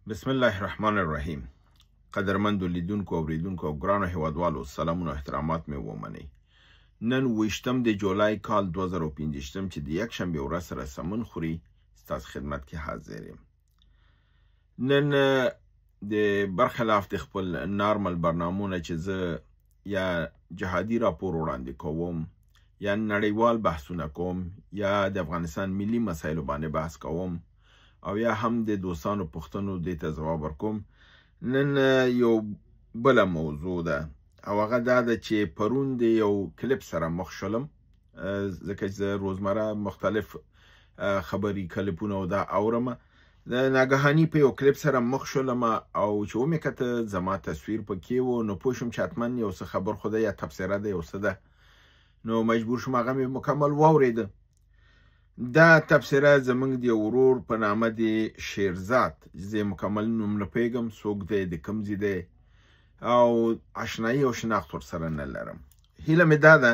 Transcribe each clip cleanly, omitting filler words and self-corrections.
بسم الله الرحمن الرحیم. قدرمندو لیدونکو او اوریدونکو او ګرانو هیوادوالو، سلامونه او احترامات مې ومنئ. نن 20 د جولای کال 2015 چې د یکشنبې ورځ سره سمون خوري، ستاسو خدمت کې حاضر یم. نن د برخلاف د خپل نارمل برنامهونه چې زه یا جهادي راپور وړاندې کوم یا نړیوال بحثونه کوم یا د افغانستان ملي مسایلو باندې بحث کوم او یا هم د دوستانو پوښتنو دې ته ځواب ورکوم، نن یو بله موضوع ده او هغه دا ده چې پرون د یو کلیپ سره مخ شولم، ځکه چې زه روزمره مختلف خبري کلیپونه او دا اورم. د ناګهاني په یو کلیپ سره مخ شولم او چې ومې کته زما تصویر پکې و، نو پوه شوم چې حتما یو څه خبر خو ده یا تبصره ده، یو څه ده، نو مجبور شوم هغه مې مکمل واورېده. دا تبصره زمونږ د ورور په نامه د شیرزاد، زه مکمل نوم نه پوهېږم څوک دی، د کوم ځای دی او اشنایي او شناخت ورسره نه لرم. هیله مې دا ده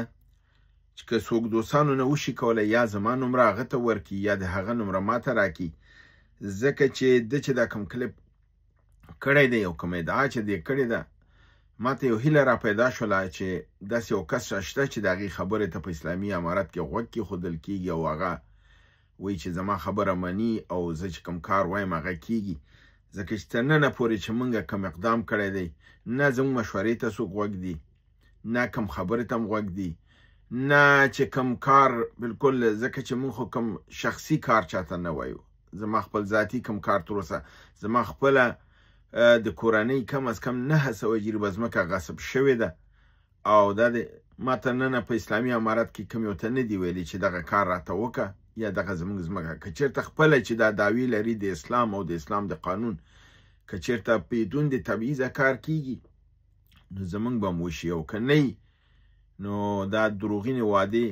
چې که څوک دوستانو نه وشي کولی یا زما نمره هغه ته ورکړي یا د هغه نمره ماته راکړي، ځکه چې ده چې دا کوم کلیپ کړی دی او کوم ادعا چې دی کړې ده، ماته یو هیله را پیدا شوله چې داسې یو کس شته چې د هغې خبرې ته په اسلامي امارت کې غوږ کېښودل کېږي او هغه وایي چې زما خبره مني او زه چې کوم کار وایم هغه کېږي. ځکه چې تر ننه پورې چې موږ کوم اقدام کړی دی، نه زموږ مشورې ته څوک غوږ دي، نه کوم خبرې ته هم غوږ دي، نه چې کوم کار بالکل، ځکه چې موږ خو کوم شخصي کار چاته نه وایو. زما خپل ذاتي کوم کار تر اوسه زما خپله د کورنۍ کم از کم 900 جریبه ځمکه غصب شوې ده او دا د ما تر ننه په اسلامي امارت کې کوم یو ته نه دي ویلي چې دغه کار راته وکړه یا دغه زموږ ځمکه که چېرته خپله چې دا دعوی لري د اسلام او د اسلام د قانون، که چېرته بدون د تبعیضه کار کیږي نو زموږ به هم وشي، او که نه نو دا دروغینې وعدې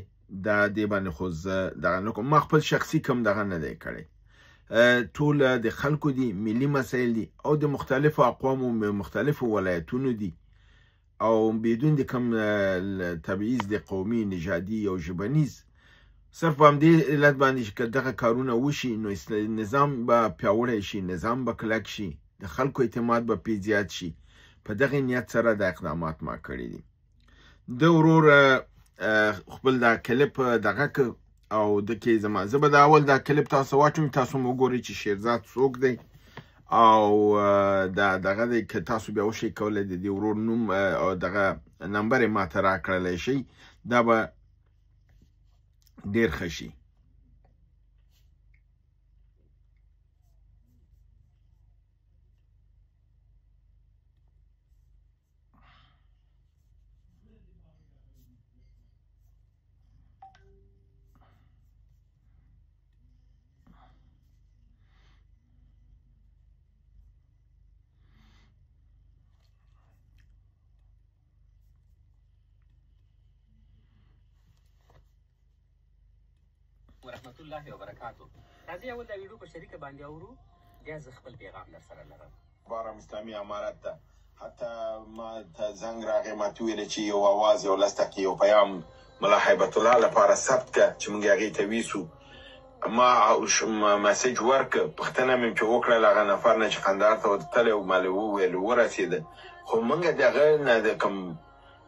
دا دې باندې خو زه دغه نه کوم. ما خپل شخصي کوم دغه نه دی کړی، ټول د خلکو دي، ملي مسایل دي او د مختلفو اقوامو مختلفو ولایتونو دي او بدون د کوم تبعیض د قومي، نژادي او ژبنیز. صرف په همدې علت باندې چې که دغه کارونه وشي نو نظام به پیاوړی شي، نظام به کلک شي، د خلکو اعتماد به پې زیات شي. په دغې نیت سره دا اقدامات ما کړي دي. د ورور خپل دا کلیپ دغه که او د کې زه به د اول دا کلیپ تاسو واچوم، تاسو هم وګورئ چې شیرزاد څوک دی او دا دغه دی. که تاسو بیا وشئ کولی د دې ورور نوم او دغه نمبر یې ماته راکړلی شئ، دا به ډېر ښه شي. ورحمت الله وبرکاتو. راځئ اول دا ویډیو په شریکه باندې اورو، بیا زه خپل پیغام در سره لرم. بارم اسلامي امارت ته حتی ما ته زنګ راغی، ما ته ویلې چې یو اواز یو لس دقیقې یو پیام ملا هیبت الله لپاره ثبت کړه چې موږ هغې ته ویسو. ما میسج ورکړه، پوښتنه مې چې وکړل هغه نفر نه چې قندهار ته ورتلی و، ما وویل ورسېده، خو موږ د هغه نه د کوم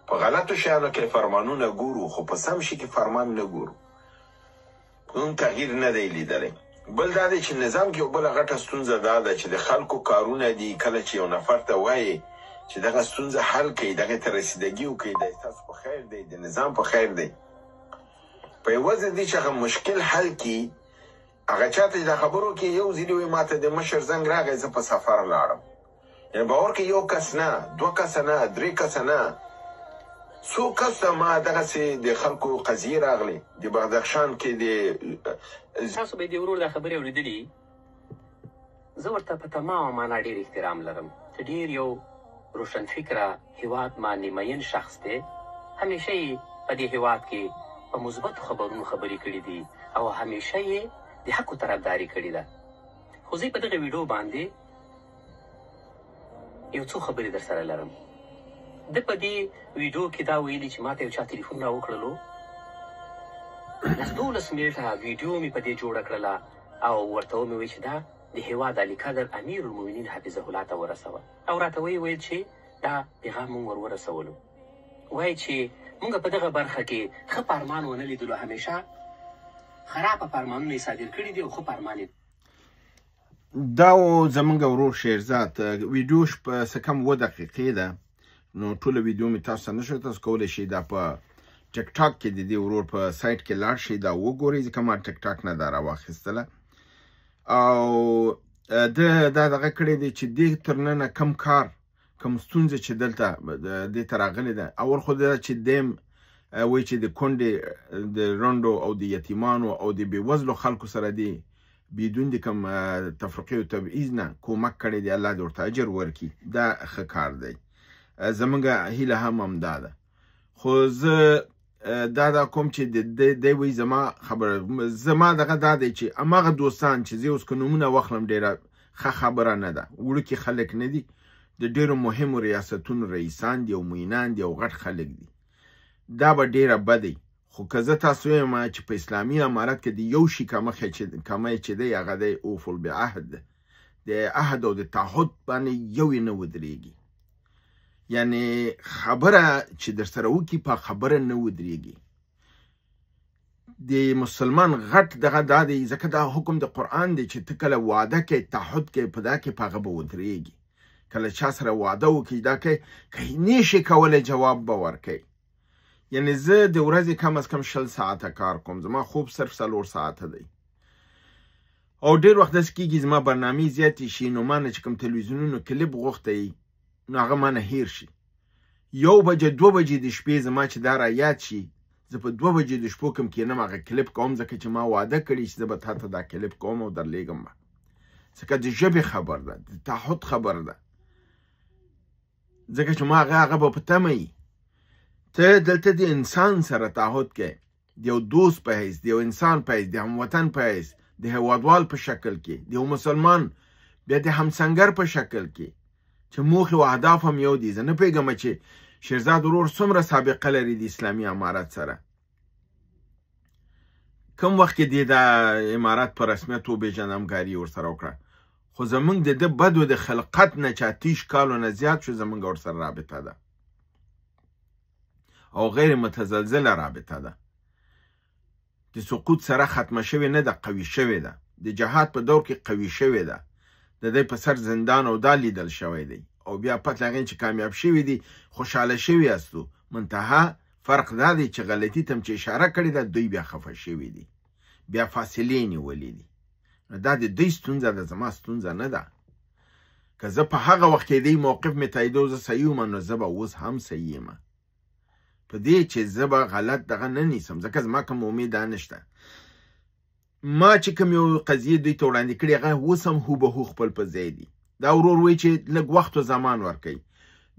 په غلطو شیانو کې فرمانونه ګورو، خو په سم شي کې فرمان نه ګورو، اون تغییر نه دی لیدلی. بل دا دی چې نظام کې یو بله غټه ستونزه دا ده چې د خلکو کارونه دي، کله چې یو نفر ته وایي چې دغه ستونزه حل کړي، دغې ته رسیدګي وکړي، دی ستاسو په خیر دی، د نظام په خیر دی. په عوض دی چې هغه مشکل حل کړي، هغه چاته چې دا خبرو کې یو ځلې وایي ما ته د مشر زنګ راغی، زه په سفر لاړم. یعنې باور کې یو کس نه، دوه کسه نه، درې کسه نه، څو کسه ما دغسې د خلکو قضیې راغلې د بدخشان کې. د تاسو به د ورور دا خبرې اورېدلي، زه ورته په تمامه معنا ډېر احترام لرم. ته ډېر یو روشنفکره هېواد باندې مین شخص دی. همیشه یې په دې هېواد کې په مثبتو خبرونو خبرې کړي دي او همیشه یې د حقو طرفداري کړې ده. خو زه په دغه ویډیو باندې یو څو خبرې در سره لرم. د په دې ویډیو کې دا ویلي چې ما ته یو چا تلیفون را وکړلو، 12 منټه ویډیو مې په دې جوړه کړله او ورته ومې وایي چې دا د هیواد علي قدر امیر المؤمنین حفظه الله ته ورسوه او راته ویل چې دا پیغام موږ ورسولو. وایي چې موږ په دغه برخه کې ښه فرمان ونه لیدلو، همیشه خرابه فرمانونه یې صادر کړي دي او ښه فرمان یې دا و زمونږ ورور شیرزاد. ویډیو په څه کم 7 دقیقې ده، نو ټوله ویډیو مې تاسو ته نشو، تاسو کولی شئ دا په ټیک ټاک کې د دې ورور په سایټ کې لاړ شئ، دا وګورئ، ځکه ما ټیک ټاک نه دا راواخیستله. او دا دغه کړی دی چې دې تر ننه کم کار کم ستونزه چې دلته دې ته راغلې ده، اول خو دا چې دیم وایي چې د کونډې د رنډو او د یتیمانو او د بېوزلو خلکو سره دی بدون د کوم تفرقې او تبعیض نه کومک کړی دی، الله دې ورته اجر ورکړي، دا ښه کار دی. زمونږ هیله هم همدا ده. خو زه دا کوم چې دی وایي زما دغه دا دی چې هماغه دوستان چې زه اوس که نومونه واخلم ډېره ښه خبره نه ده، وړوکي خلک نه دي، د ډېرو مهمو ریاستونو رئیسان دي او معینان دي او غټ خلک دي، دا به ډېره بدی. خو که زه تاسو وایم چې په اسلامي امارت کې د یو شي کمی چې دی هغه دی اوف العهد، د عهد او د تعهد باندې یو یې نه ودرېږي. یعنی خبره چې در سره وکړي په خبره نه ودرېږي. د مسلمان غټ دغه دا دی، ځکه دا حکم د قرآن دی چې ته کله وعده کوې تعهد کوې په دا کې په هغه به ودرېږي. کله چا سره وعده وکړي دا کوې که نشي کولی جواب به ورکوي. یعنی زه د ورځې کم از کم 20 ساعته کار کوم، زما خوب صرف 4 ساعته دی او ډېر وخت داسې کېږي زما برنامې زیاتې شي، نو ما نه چې کوم تلویزیونونو کلیپ غوښتی نو هغه ما نه هیر شي. 1 بجه 2 بجې د شپې زما چې دا را یاد شي، زه په 2 بجې د شپو کوم کېنم هغه کلیپ کوم، ځکه چې ما وعده کړي چې زه به تا ته دا کلیپ کوم او درلیږم به، ځکه د ژبې خبر ده، د تعهد خبر ده، ځکه چې ما هغه به په تمه یي. ته دلته د انسان سره تعهد کوې، د یو دوست په حیث، د یو انسان په حیث، د هموطن په حیث، د هیوادوال په شکل کې، د یو مسلمان، بیا د همسنګر په شکل کې، چې موخې او اهداف هم یو دي. زه نه پوهېږم چې شیرزاد ورور څومره سابقه لري د اسلامي امارت سره، کوم وخت کې دی د امارت په رسمیت وپېژنه، همکاري ورسره وکړه. خو زمونږ د ده بدو د خلقت نه چې 30 کالو نه زیات شو زمونږ ورسره رابطه ده او غیر متزلزله رابطه ده. د سقوط سره ختمه شوې نه ده، قوي شوې ده. د جهاد په دور کې قوي شوې ده، د دې په سر زندان او دا لیدل شوی دی، او بیا پته لګین چې کامیاب شوي دي، خوشحاله شوي یاستو. منتها فرق دا دی چې غلطي ته چې اشاره کړې ده دوی بیا خفه شوي دي، بیا فاصلې نیولې دي. نو دا د دوی ستونزه ده، زما ستونزه نه ده. که زه په هغه وخت کې دی موقف مې تاییدو زه صحیح وم، نو زه به اوس هم صحیح یم په دې چې زه به غلط دغه نه نیسم، ځکه زما کوم امید دا نشته. ما چې کوم یو قضیې دوی ته وړاندې کړې هغه اوس هم هوبهو خپل په ځای دي. دا ورور وایي چې لږ وخت و زمان ورکوي.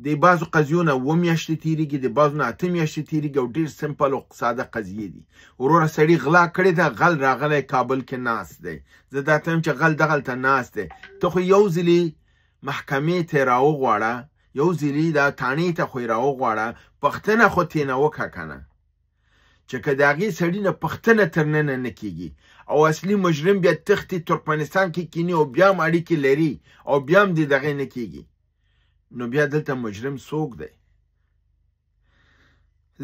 د بعضو قضیو نه 7 میاشتې تېرېږي، د بعضو نه 8 میاشتې تېرېږي او ډېر سمپل او ساده قضیې دي. وروره سړي غلا کړې ده، غل راغلی کابل کې ناست دی، زه دا ته یم چې غل دغلته ناست دی. ته خو یو ځلې محکمې ته یې راوغواړه، یو ځلې دا تاڼې ته خو یې راوغواړه، پښتنه خو ترېنه وکړه که نه، چې که د هغې سړي نه پښتنه تر ننه نه کېږي او اصلي مجرم بیا تښتي ترکمنستان کې کینی او بیا هم اړیکې لري او بیا هم د دغې نه کېږي، نو بیا دلته مجرم څوک دی؟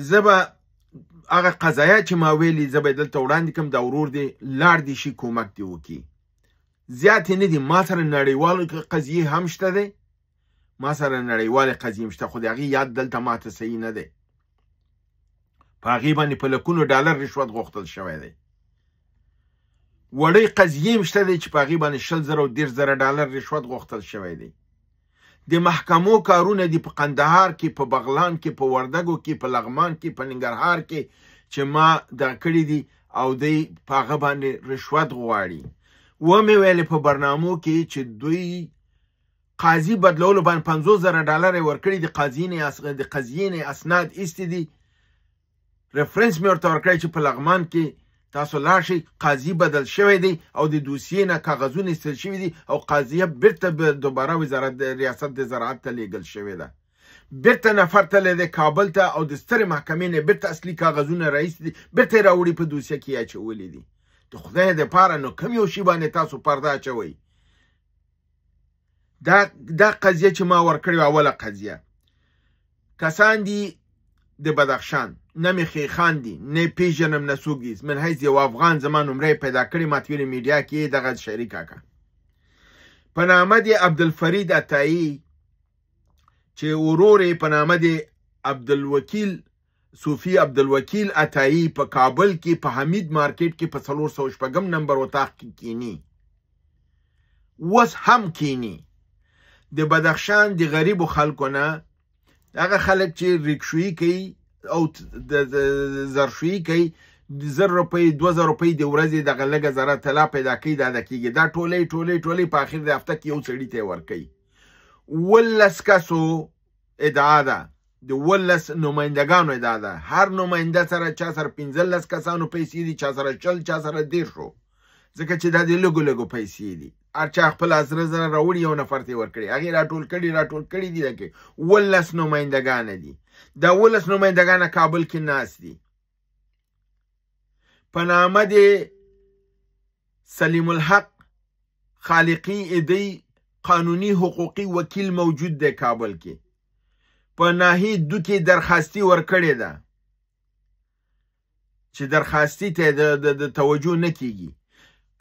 زه به هغه قضایه چې ما ویلي زه به یې دلته وړاندې کړم، دا ورور دی لاړ دې شي کومک دې وکړي. زیاتې نه دي، ما سره نړیوالو قضیې هم شته دی، ما سره نړیوالې قضیې هم شته، خو د هغې یاد دلته ماته صحیح نه دی. په هغې باندې په لکونو ډالر رشوت غوښتل شوی دی. وړې قضیې هم شته دی چې په هغې باندې 20,000 او 10,000 ډالر رشوت غوښتل شوی دی. د محکمو کارونه دي په قندهار کې، په بغلان کې، په وردګو کې، په لغمان کې، په ننګرهار کې چې ما دا کړي دي او دی په هغه باندې رشوت غواړي. ومې ویلې په برنامو کې چې دوی قاضي بدلولو باندې 50,000 ډالر یې ورکړي دي، د قضیې نه اسناد ایستي دي، ریفرنس مې ورته ورکړی چې په لغمان کې تاسو لاړ شئ، قاضي بدل شوی دی او د دوسیې نه کاغذونه ایستل شوي دي او قاضیه بیرته دوباره ریاست د زراعت ته لیږل شوې ده، بیرته نفر تللی دی کابل ته او د سترې محکمې نه بیرته اصلي کاغذونه راایستي دي، بیرته یې راوړي په دوسیه کې یې اچولي دي. د خدای دپاره نو کوم یو شي باندې تاسو پرده اچوئ دا قضیه چې ما ورکړې اوله قضیه کسان دي د بدخشان نه مې خیخان دي نه پیژنم نه څوک دي من حیث یو افغان زما نمره پیدا کړې ما ته ویلې میډیا کې دغه شریک کاکا په نامه د عبدالفرید عطایي چې ورور یې په نامه د عبدالوکیل صوفي عبدالوکیل عطایي په کابل کې په حمید مارکیټ کې په 406 نمبر اتاق کې کینی اوس هم کینی د بدخشان د غریبو خلکو نه هغه خلک چې ریکشویي کوي او د زرشویي کوي 1000 روپۍ 2000 روپۍ د ورځې دغه لږه ذره طلا پیدا کوي دا د کېږي دا ټولې په آخر د هفته کې یو سړي ته ورکوي 18 کسو ادعا ده د 18 نمایندګانو ادعا ده هر نماینده سره چا سره 15 کسانو پیسې دي چا سره 40 چا سره 10 ځکه چې دا د لږو پیسې دي هر چا خپل ازره زره راوړي یو نفر ته ورکړي هغې راټول کړي دي لکه 18 نمایندګانې دي دا 18 نمایندګانې کابل کې ناست دي په نامه د سلیم الحق خالقی ادی قانوني حقوقي وکیل موجود دی کابل کې په ناحیه 2 کې درخواستي ورکړې ده چې درخواستي ته د توجه نه کیږي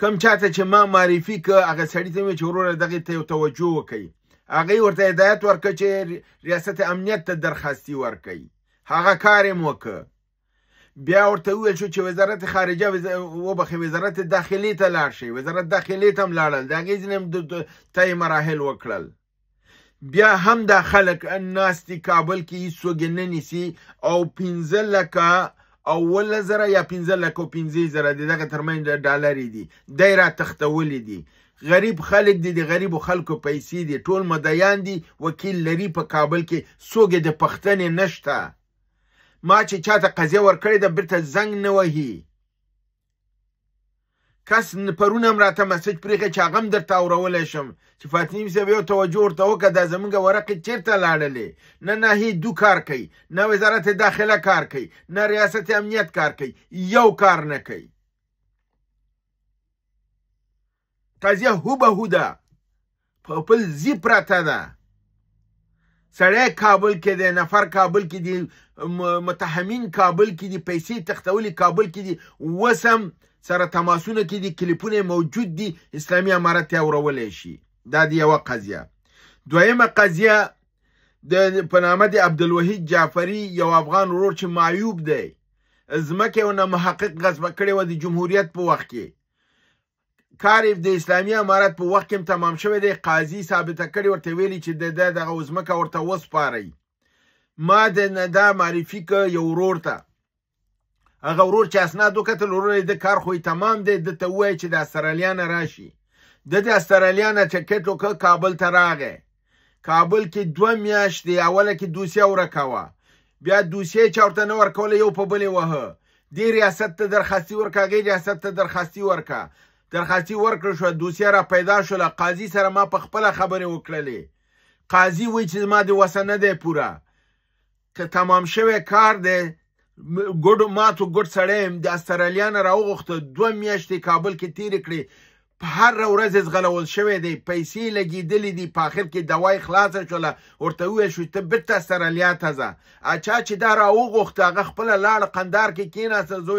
کم چاته چې ما معرفي که هغه سړي ته مې چې وروره دغې ته توجه وکړي هغې ورته هدایت ورکړه چې ریاست امنیت ته درخواستي ورکوي هغه کار یې وکړه بیا ورته وویل شو چې وزارت خارجه وزارت داخلي ته لاړ شي وزارت داخلي ته هم لاړل د هغې ځینې هم طی مراحل وکړل بیا هم دا خلک ناست دي کابل کې هېڅوک یې نه نیسي او 15 لکه او 1000 یا 15 لکه او 15,000 د دغه ترمنځ ډالرې دي دی را تختولي دي غریب خلک دي د غریبو خلکو پیسې دي ټول مدیان دي وکیل لري په کابل کې څوک د پښتنې نشته ما چې چاته قضیه ورکړې ده بیرته زنګ نه وهي کس پرون هم راته مسج پرېښی چې هغه هم درته اورولی شم چې فاطمې صاحب یو توجه ورته وکړه دا زموږ ورقې چېرته لاړلې نه ناحیې 2 کار کوي نه وزارت داخله کار کوي نه ریاست امنیت کار کوي یو کار نه کوي قضیه هوبهو ده په خپل ځي پرته ده سړی کابل کې دی نفر کابل کې دی متهمین کابل کې دي پیسې تختولي کابل کې دي وسم سره تماسونه کې دي کلیپونه موجود دي اسلامي امارت ته اورولی شي دا د یوه قضیه دویمه قضیه په نامه د عبدالوحید جعفري یو افغان ورور چې معیوب دی ځمکه یې ونه محقق غصبه کړې وه د جمهوریت په وخت کې کار د اسلامي امارت په وخت کې هم تمام شوی دی قاضي ثابته کړې ورته ویلي چې د دغه ځمکه ورته وسپارئ ما دا معرفي که یو ورور ته هغه ورور چې اسناد وکتل ورور د کار خو تمام دی ده ته ووایي چې د استرالیا نه راشي د استرالیا نه ټکټ وکړه کابل ته راغی کابل کې 2 میاشتې اوله کې دوسیه ورکوه بیا دوسیه چا ورته نه ورکوله یو په بلې وهه دې ریاست ته درخواستي ورکړه هغې ریاست ته درخواستي ورکړه درخواستي ورکړه شوه دوسیه را پیدا شوله قاضي سره ما په خپله خبرې وکړلې قاضي وایي چې زما د وسه نه دی پوره که تمام شوی کار دی ما تو ګډ سړی یم د استرالیا نه راوغوښته 2 میاشتې کابل کې تېرې کړې په هر ورځ ځغلول شوی دی پیسې لګېدلې دي په آخر کې دوای خلاصه شوله ورته وویل شو ته بېرته استرالیا ته ځه چا چې دا راوغوښته هغه خپله لاړ قندار کې کېناسته زه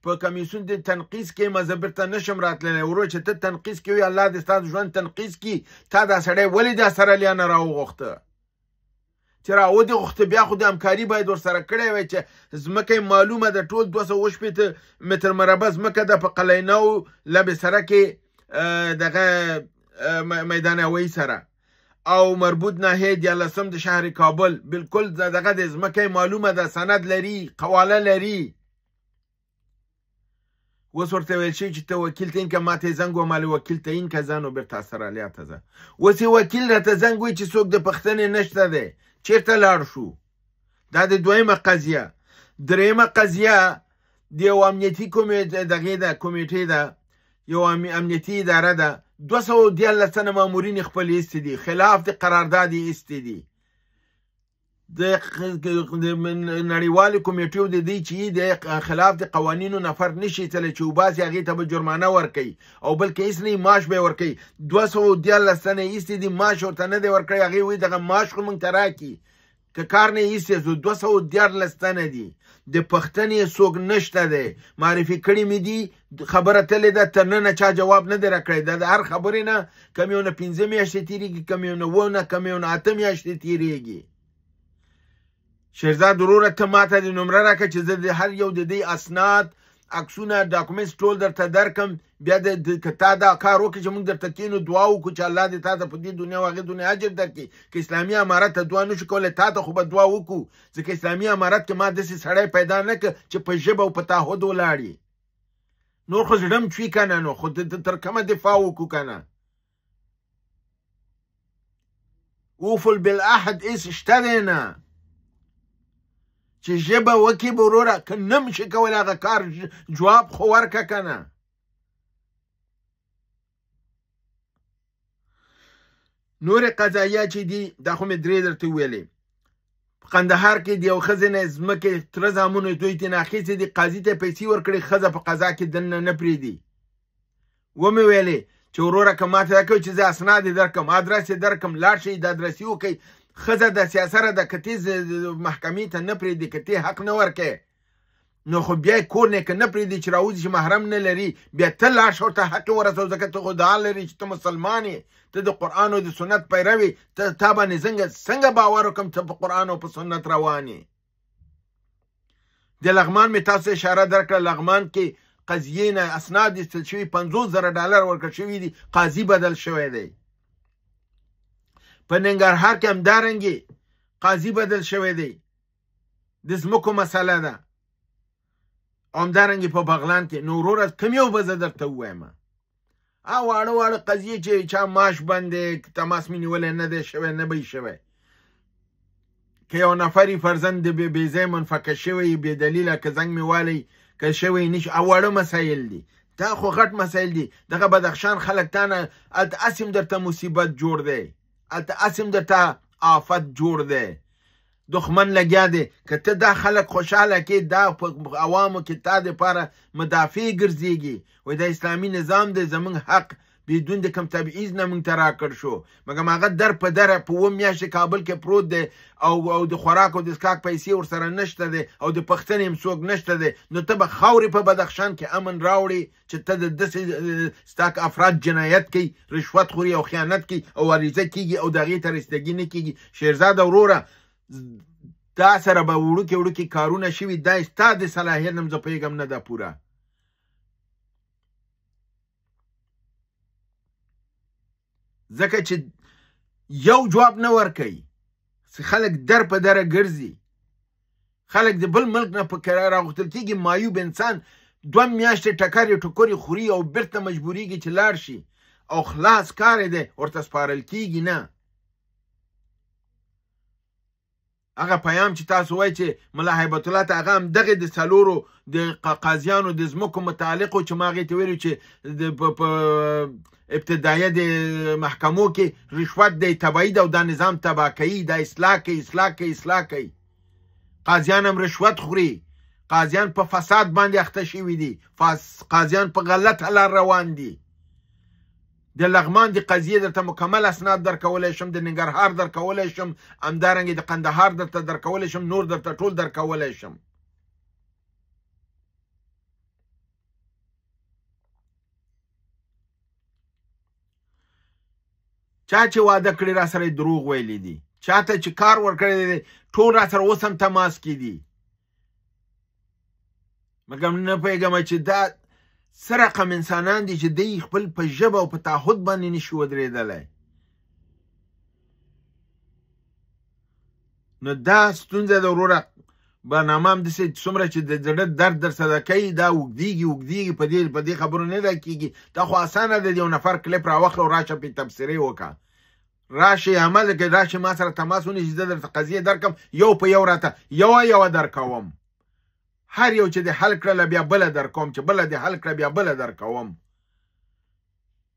په کمیسیون د تنقیس کې یم زه بېرته نشم راتللی ورور چې ته تنقیس کوي الله دې ستا ژوند تنقیس کړي تا دا سړی ولې د استرالیا نه راوغوښته چې راودې غوښته بیا خو د همکاري باید ورسره کړی وی چې ځمکه یې معلومه ده ټول 280 متر مربع ځمکه ده په قلعهنو لبې سره کې دغه میدان هوایي سره او مربوط ناحیه 14 د شهر کابل بالکل دغه د ځمکه یې معلومه ده سند لري قواله لري اوس ورته ویل شوي چې ته وکیل ته این که ما ته یې زنګ ومالې وکیل ته این که ځه نو بېرته استرالیا ته ځه اوس یې وکیل راته زنګ وایي چې څوک د پښتنې نشته دی چیرته لاړ شو دا د دویمه قضیه درېیمه قضیه د یو امنیتي کمیټې ده یو امنیتي اداره ده 214 تنه مامورین خپل ایستې دي خلاف د قرارداد یې ایستې دي د نړیوالې کمیټیو د دې چې د خلاف د قوانینو نفر نشي تللی چې وباسي هغې ته به جرمانه ورکوي او بلکې هېڅ نه معاش به یې ورکوي 214 تنه ایستي دي معاش ورته نه دی ورکړی هغې وایي دغه معاش خو موږ ته راکړي که کار نه ایستې 214 تنه دي د پښتنې څوک نشته دی معرفي کړي مې دي خبره تلې ده تر ننه چا جواب نه دی راکړی د هر خبرې نه کم یو نه 15 میاشتې تېرېږي کم یو نه 9 نه کم یو نه 8 میاشتې تېرېږي شهرزاد وروره ته ماته د نمره راکړه چې زه د هر یو د دې اسناد عکسونه ډاکومنټس ټول درته درکم بیا که تا دا کار وکړي چې موږ درته کینو دعا وکړو چې الله دې تا ته په دې دنیا او هغې دنیا اجر درکړي که اسلامي امارت ته دعا نشو کولی تا ته خو به دعا وکړو ځکه اسلامي امارت کې ما داسې سړی پیدا نه کړ چې په ژبه او په تعهد ولاړي نور خو زړه م چوي که نه نو خو تر کومه دفاع وکړو که نه اوفل بالعهد هېڅ شته دی نه چې ژبه وکړي به وروره که نه م شي کولی هغه کار جواب خو ورکړه که نه نورې قضایه چې دي دا خو مې درې درته وویلې په قندهار کې د یو ښځې نه ځمکې تره زامنو دوی ترې نه اخیستې دي قاضي ته یې پیسې ورکړې ښځه په قضا کې دننه نه پرېږدي ومې ویلې چې وروره که ماته دا کوي چې زه اسناد یې درکړم ادرس یې درکړم لاړ شئ د ادرسي وکئ ښځه د سیاسره ده که ته محکمې ته نه پرېږدي که ته حق نه ورکوې نو خو بیا یې کور نه که نه پرېږدي چې راوځي چې محرم نه لري بیا ته لاړ شه ورته حق یې ورسوه ځکه ته خو دعا لري چې ته مسلمان یې ته د قرآن او د سنت پیروي تا باندې څنګه باور وکړم ته په قرآن او په سنت روان یې د لغمان مې تاسو اشاره درکړه لغمان کې قضیې نه اسناد ایستل شوي $50,000 ورکړل شوي دي قاضي بدل شوی دی په ننګرهار کې همدارنګې قاضي بدل شوی دی د ځمکو مسله ده او همدارنګې په بغلان کې نو وروره کوم یو به زه درته ووایم واړه واړه قضیې چې چا معاش بند دی تماس مې نیولی نه دی شوی نه به یې شوی که یو نفر فرضاً د بې ځای منفقه شوی بې دلیله که زنګ مې والی که شوی نشي واړه مسایل دي دا خو غټ مسایل دي دغه بدخشان خلک تا نه هلته هسې هم درته مصیبت جوړ دی هلته هسې هم درته آفت جوړ دی دښمن لګیا دی که ته دا خلک خوشحاله کې دا په عوامو کې تا دپاره مدافع ګرځېږي وایي دا اسلامي نظام دی زموږ حق بدون د کوم تبعیض نه موږ ته راکړ شو مګر هغه در په دره په 7 میاشتې کابل کې پروت دی او د خوراک او د څښاک پیسې ورسره نشته دی او د پښتنې هم څوک نشته دی نو ته به خاورې په بدخشان کې امن راوړې چې ته د داسې ستا افراد جنایت کوي رشوت خوري او خیانت کوي او عریضه کېږي او د هغې ته رسیدګي نه کېږي شیرزاده وروره دا سره به وړوکې وړوکې کارونه شوي دا ستا د صلاحیت نه زه پوهېږم نه ده پوره ځکه چې یو جواب نه ورکوي خلک در په دره ګرځي خلک د بل ملک نه په راغوښتل کېږي معیوب انسان 2 میاشتې ټکرې ټکرې خوري او بیرته مجبورېږي چې لاړ شي او خلاص کار دی ورته سپارل کېږي نه هغه پیام چې تاسو وایي چې ملا هیبت الله ته هغه هم دغې د څلورو د قاضیانو د ځمکو متعلق و چې ما هغې ته ویلو چې په ابتدایه د محکمو کې رشوت دی تبعید او دا نظام تباه کوي دا اصلاح کوي اصلاح کوي قاضیان هم رشوت خوري قاضیان په فساد باندې اخته شوي دي قاضیان په غلط لار روان دي د لغمان د قضیې درته مکمل اسناد درکولی شم د ننګرهار درکولی شم همدارنګې د قندهار درته درکولی شم نور درته ټول درکولی شم چا چې واده کړي را سره دروغ ویلی دي چا ته چې کار ورکړی دی ټول را سره اوس هم تماس کې دي مګر نه پوهېږم چې دا څه رقم انسانان دي چې دوی خپل په ژبه او په تعهد باندې نشي ودرېدلی نو دا ستونزه ده وروره برنامه هم داسې څومره چې د زړه درد در سره کوي دا اوږدېږي په دې خبرو نه ده کېږي دا خو اسانه ده د یو نفر کلیپ راواخله او راشه پرې تبصرې وکړه راشئ عمل کې راشئ ما سره تماس ونیسئ زه درته قضیې درکړم یو په یو راته یوه درکوم هر یو چې د حل کړله بیا بله درکوم چې بله د حل کړه بیا بله درکوم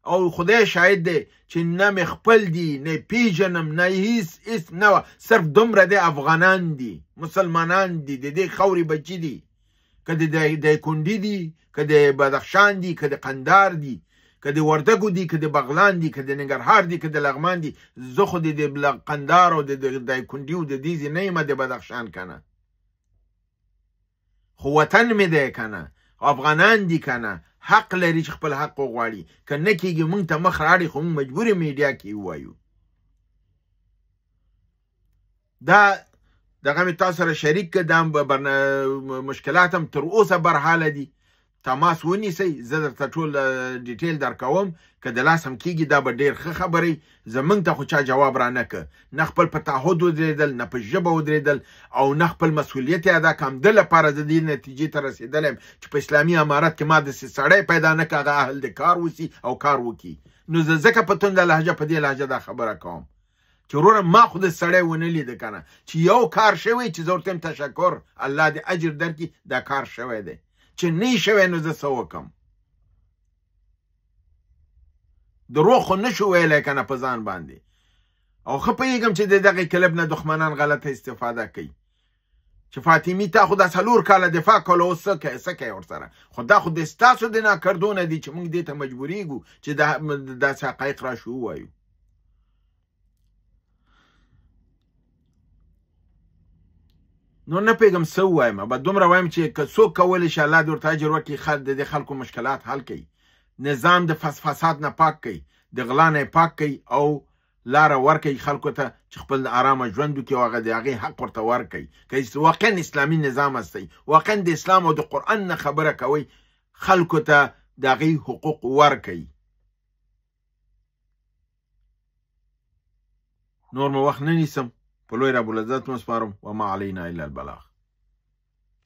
او خدای شاهد دی چې نه مې خپل دي نه پیژنم نه هیڅ نه صرف دومره دی افغانان دي مسلمانان دي د دې خاورې بچي دي که د کونډي دي که د بدخشان دي که د قندار دي که د وردګو دي که د بغلان دي که د ننګرهار دي که د لغمان دي زه خو د قندار او د کونډي او د دې نه یم د بدخشان کنه خو وطن مې دی کنه افغانان دي کنه حق لري چې خپل حق وغواړي که نه کېږي موږ ته مخ راړي خو موږ مجبور یو میډیا کې ووایو دا دغه مې تاسو سره شریک کړه دا مشکلات هم تر اوسه برحاله دي تماس ونیسئ زه درته ټول ډیټیل درکوم که د لاس هم کېږي دا به ډېر ښه خبرې زموږ ته خو چا جواب را نه که نه خپل په تعهد ودرېدل نه په ژبه ودرېدل او نه خپل مسؤلیت یې ادا کړم د لپاره زه دې نتیجې ته رسېدلی یم چې په اسلامي امارت کې ما داسې سړی پیدا نه کړه هغه اهل د کار اوسي او کار وکړي نو زه ځکه په تنده لهجه په دې لهجه دا خبره کوم چې وروره ما خو د سړی ونه لیده که نه چې یو کار شوی چې زه ورته یم تشکر الله دې اجر درکړي دا کار شوی دی چې نه شوی نو زه څه وکړم دروغ خو نه شو ویلی که نه په ځان باندې او ښه پوهېږم چې د دغې کلب نه دښمنان غلطه استفاده کوي چې فاطمي تا خو دا 4 کاله دفاع کوله اوس څه کوې ورسره خو دا خو د ستاسو د ناکردو نه دي چې موږ دې ته مجبورېږو چې داسې حقایق راشو ووایو نو نه پوهېږم څه ووایم به دومره وایم چې که څوک کولی شي الله دې ورته اجر وکړي د دې خلکو مشکلات حل کوي نظام د فساد نه پاک کوي د غلا نه پاک کوي او لاره ورکوي خلکو ته چې خپل ارامه ژوند وکړي او هغه د هغې حق ورته ورکوي که واقعا اسلامي نظام هستئ واقعا د اسلام او د قرآن نه خبره کوئ خلکو ته د هغې حقوق ورکوي نور مو وخت نه نیسم په لوی رب العزت مو سپارم وما علینا الا البلاغ